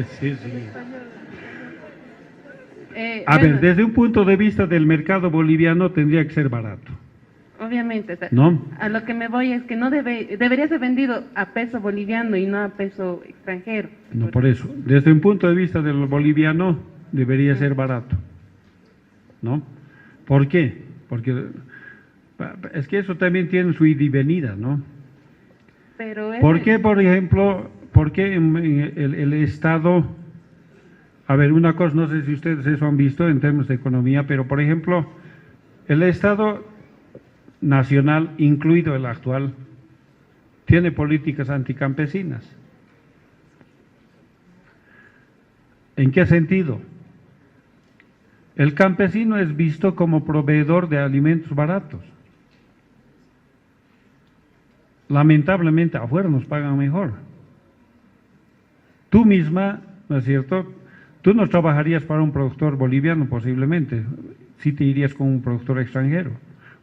Sí, sí. A ver, desde un punto de vista del mercado boliviano tendría que ser barato, obviamente, o sea, ¿no? a lo que me voy es que no debería ser vendido a peso boliviano y no a peso extranjero. No, por eso. Desde un punto de vista del boliviano debería ser barato, ¿no? ¿Por qué? Porque es que eso también tiene su ida y venida, ¿no? Pero ¿Por qué, por ejemplo, por qué el Estado, a ver, una cosa, no sé si ustedes eso han visto en términos de economía, pero por ejemplo, el Estado nacional, incluido el actual, tiene políticas anticampesinas? ¿En qué sentido? El campesino es visto como proveedor de alimentos baratos. Lamentablemente afuera nos pagan mejor. Tú misma, ¿no es cierto? Tú no trabajarías para un productor boliviano posiblemente, sí te irías con un productor extranjero.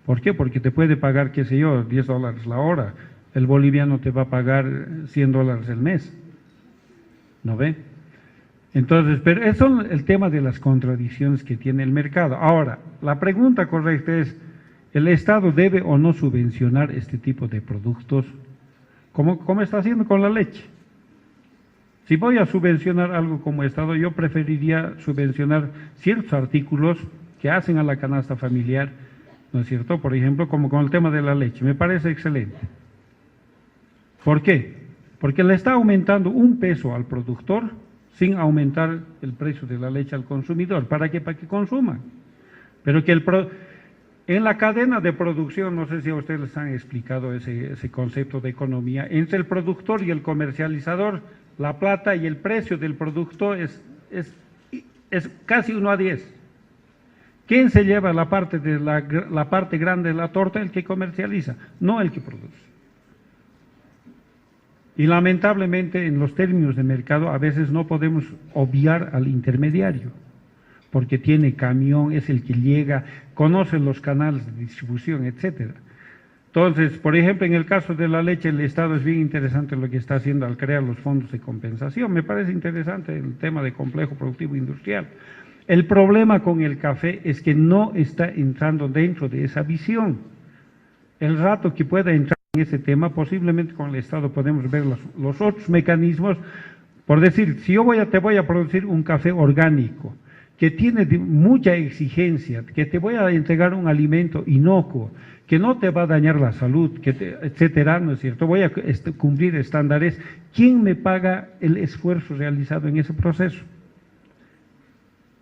¿Por qué? Porque te puede pagar, qué sé yo, $10 la hora. El boliviano te va a pagar $100 el mes. ¿No ve? Entonces, pero eso es el tema de las contradicciones que tiene el mercado. Ahora, la pregunta correcta es, ¿el Estado debe o no subvencionar este tipo de productos? ¿Cómo está haciendo con la leche? Si voy a subvencionar algo como Estado, yo preferiría subvencionar ciertos artículos que hacen a la canasta familiar, ¿no es cierto? Por ejemplo, como con el tema de la leche, me parece excelente. ¿Por qué? Porque le está aumentando un peso al productor sin aumentar el precio de la leche al consumidor. ¿Para qué? Para que consuma. Pero que en la cadena de producción, no sé si a ustedes les han explicado ese concepto de economía, entre el productor y el comercializador, la plata y el precio del producto es casi 1:10. ¿Quién se lleva la parte grande de la torta? El que comercializa, no el que produce. Y lamentablemente en los términos de mercado a veces no podemos obviar al intermediario, porque tiene camión, es el que llega, conoce los canales de distribución, etcétera. Entonces, por ejemplo, en el caso de la leche, el Estado es bien interesante lo que está haciendo al crear los fondos de compensación. Me parece interesante el tema de complejo productivo industrial. El problema con el café es que no está entrando dentro de esa visión. El rato que pueda entrar en ese tema, posiblemente con el Estado podemos ver los otros mecanismos. Por decir, si yo te voy a producir un café orgánico, que tiene mucha exigencia, que te voy a entregar un alimento inocuo, que no te va a dañar la salud, etcétera, ¿no es cierto? Voy a cumplir estándares. ¿Quién me paga el esfuerzo realizado en ese proceso?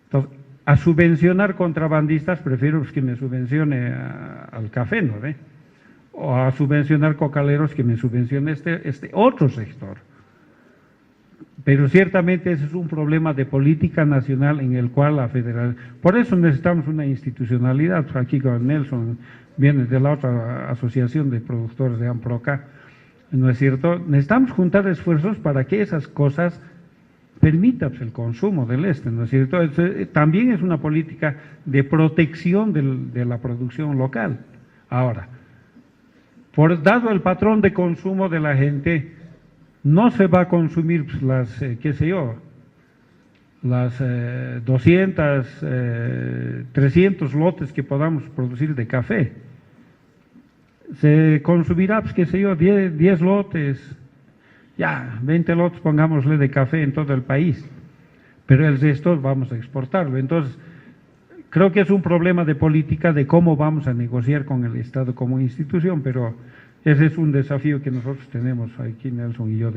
Entonces, a subvencionar contrabandistas, prefiero que me subvencione al café, ¿no ve? O a subvencionar cocaleros, que me subvencione este otro sector. Pero ciertamente ese es un problema de política nacional en el cual la federal. Por eso necesitamos una institucionalidad. Aquí con Nelson viene de la otra asociación de productores de AMPROCA, ¿no es cierto? Necesitamos juntar esfuerzos para que esas cosas permitan el consumo del ¿no es cierto? También es una política de protección de la producción local. Ahora, dado el patrón de consumo de la gente, no se va a consumir qué sé yo, las 200, 300 lotes que podamos producir de café. Se consumirá, pues, qué sé yo, 10 lotes, ya, 20 lotes, pongámosle, de café en todo el país, pero el resto vamos a exportarlo. Entonces, creo que es un problema de política de cómo vamos a negociar con el Estado como institución, pero ese es un desafío que nosotros tenemos aquí, Nelson y yo,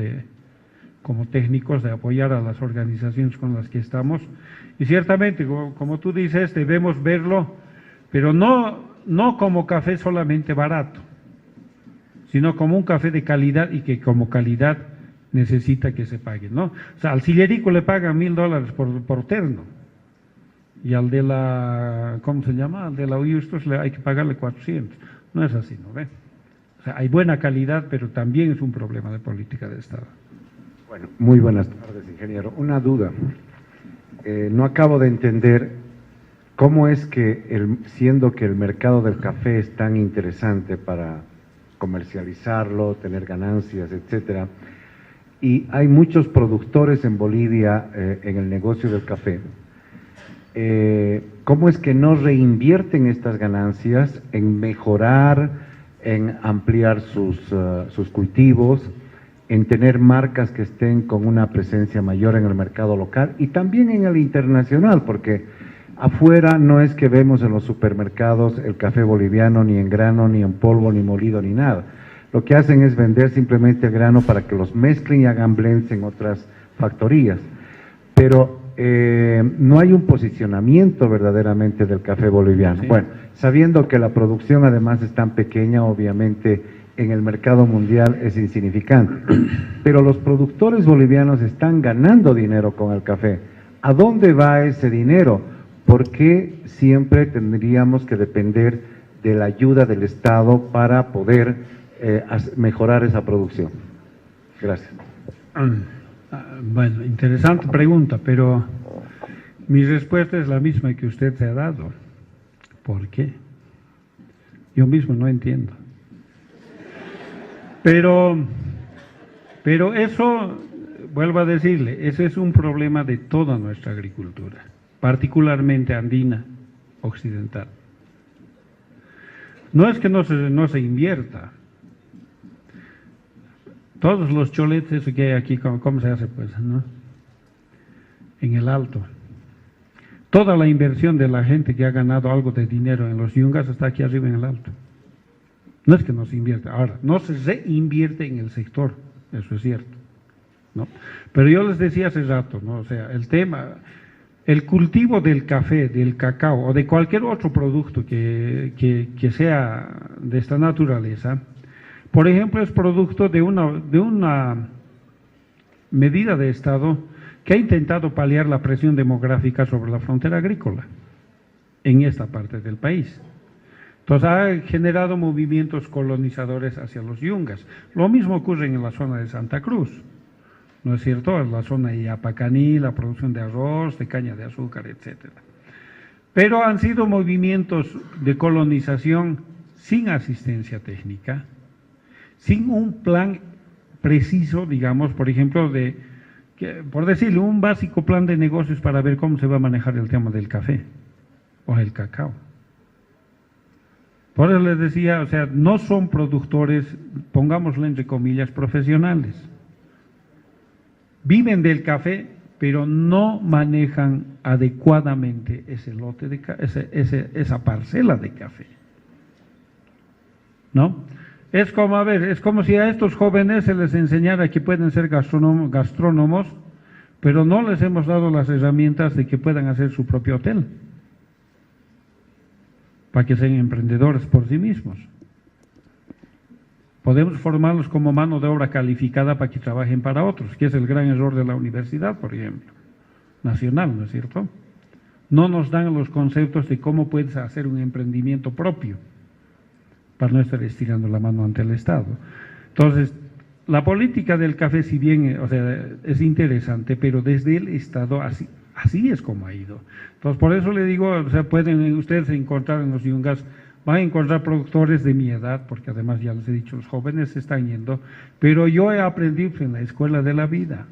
como técnicos, de apoyar a las organizaciones con las que estamos. Y ciertamente, como tú dices, debemos verlo, pero no como café solamente barato, sino como un café de calidad, y que como calidad necesita que se pague, ¿no? O sea, al sillerico le pagan $1,000 por terno, y al de la, ¿cómo se llama? Al de la Uyustos hay que pagarle 400. No es así, ¿no ve? O sea, hay buena calidad, pero también es un problema de política de Estado. Bueno, muy buenas tardes, ingeniero. Una duda. No acabo de entender cómo es que, siendo que el mercado del café es tan interesante para comercializarlo, tener ganancias, etcétera, y hay muchos productores en Bolivia en el negocio del café. ¿Cómo es que no reinvierten estas ganancias en mejorar, en ampliar sus cultivos, en tener marcas que estén con una presencia mayor en el mercado local y también en el internacional? Porque afuera no es que vemos en los supermercados el café boliviano ni en grano, ni en polvo, ni molido, ni nada. Lo que hacen es vender simplemente el grano para que los mezclen y hagan blends en otras factorías. Pero no hay un posicionamiento verdaderamente del café boliviano. Sí. Bueno, sabiendo que la producción además es tan pequeña, obviamente en el mercado mundial es insignificante. Pero los productores bolivianos están ganando dinero con el café. ¿A dónde va ese dinero? ¿Por qué siempre tendríamos que depender de la ayuda del Estado para poder mejorar esa producción? Gracias. Bueno, interesante pregunta, pero mi respuesta es la misma que usted se ha dado. ¿Por qué? Yo mismo no entiendo. Pero eso, vuelvo a decirle, ese es un problema de toda nuestra agricultura, particularmente andina, occidental. No es que no se invierta. Todos los choletes que hay aquí, ¿cómo se hace? Pues, ¿no? En el Alto. Toda la inversión de la gente que ha ganado algo de dinero en los yungas está aquí arriba en el Alto. No es que no se invierta. Ahora, no se reinvierte en el sector, eso es cierto, ¿no? Pero yo les decía hace rato, ¿no? O sea, el tema, el cultivo del café, del cacao o de cualquier otro producto que sea de esta naturaleza, por ejemplo, es producto de una medida de Estado que ha intentado paliar la presión demográfica sobre la frontera agrícola en esta parte del país. Entonces ha generado movimientos colonizadores hacia los yungas. Lo mismo ocurre en la zona de Santa Cruz, ¿no es cierto? En la zona de Yapacaní, la producción de arroz, de caña de azúcar, etcétera. Pero han sido movimientos de colonización sin asistencia técnica, sin un plan preciso, digamos, por ejemplo, por decirle, un básico plan de negocios para ver cómo se va a manejar el tema del café o el cacao. Por eso les decía, o sea, no son productores, pongámoslo entre comillas, profesionales. Viven del café, pero no manejan adecuadamente ese lote de esa parcela de café, ¿no? Es como, a ver, es como si a estos jóvenes se les enseñara que pueden ser gastrónomos, pero no les hemos dado las herramientas de que puedan hacer su propio hotel, para que sean emprendedores por sí mismos. Podemos formarlos como mano de obra calificada para que trabajen para otros, que es el gran error de la universidad, por ejemplo, nacional, ¿no es cierto? No nos dan los conceptos de cómo puedes hacer un emprendimiento propio, para no estar estirando la mano ante el Estado. Entonces, la política del café, si bien, o sea, es interesante, pero desde el Estado así es como ha ido. Entonces, por eso le digo, o sea, pueden ustedes encontrar en los yungas, van a encontrar productores de mi edad, porque además ya les he dicho, los jóvenes se están yendo, pero yo he aprendido en la escuela de la vida.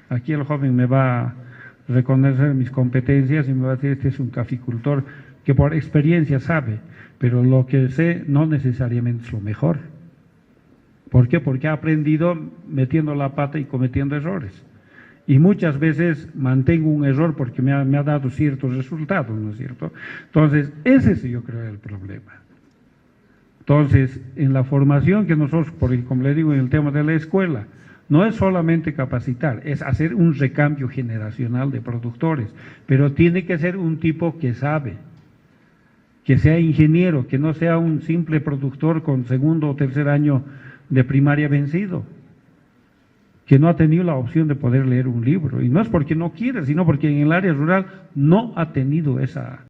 Aquí el joven me va a reconocer mis competencias y me va a decir, este es un caficultor que por experiencia sabe, pero lo que sé no necesariamente es lo mejor. ¿Por qué? Porque ha aprendido metiendo la pata y cometiendo errores. Y muchas veces mantengo un error porque me ha dado ciertos resultados, ¿no es cierto? Entonces, ese es, yo creo, el problema. Entonces, en la formación que nosotros, porque como le digo, en el tema de la escuela, no es solamente capacitar, es hacer un recambio generacional de productores, pero tiene que ser un tipo que sabe, que sea ingeniero, que no sea un simple productor con segundo o tercer año de primaria vencido, que no ha tenido la opción de poder leer un libro, y no es porque no quiere, sino porque en el área rural no ha tenido esa